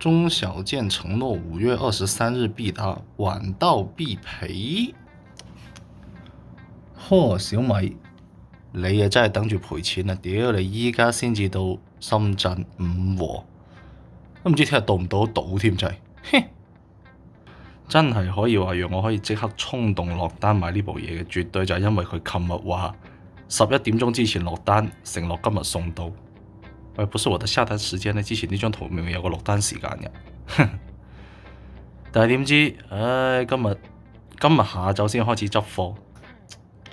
中小件承諾5月23日必達，晚到必賠。呵，小米，你啊真係等住賠錢啊！屌你依家先至到深圳五和，都唔知聽日到唔到島添，真係，哼！真係可以話讓我可以即刻衝動落單買呢部嘢嘅，絕對就係因為佢琴日話11點鐘之前落單，承諾今日送到。喂，不是我的下單時間呢？之前呢張圖明明有個落單時間嘅，但係點知，唉，今日下晝先開始執貨。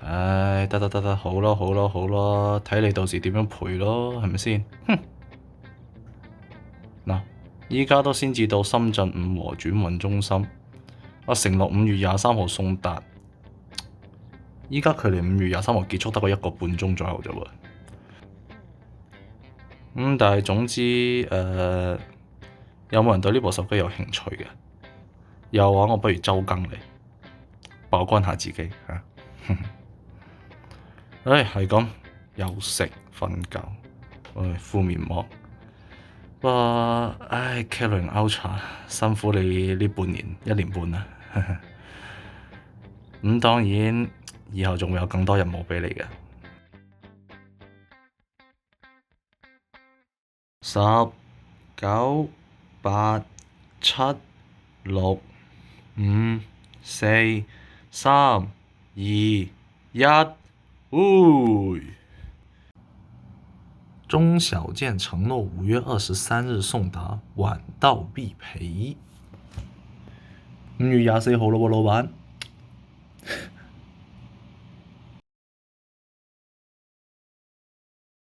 唉，得，好咯，睇你到時點樣賠咯，係咪先？哼！嗱，依家都先至到深圳五和轉運中心，我承諾5月23號送達，依家距離5月23號結束得個1個半鐘左右啫喎。但係總之，有冇人對呢部手機有興趣嘅？有嘅話，我不如周更你，曝光下自己嚇。唉，係咁，休息瞓覺，敷面膜。不過，唉，Canon Ultra 辛苦你呢半年1年半啦。咁當然，以後仲會有更多任務俾你嘅。10、9、8、7、6、5、4、3、2、1。中小件承諾5月23日送達，晚到必賠。5月24號咯喎，老闆。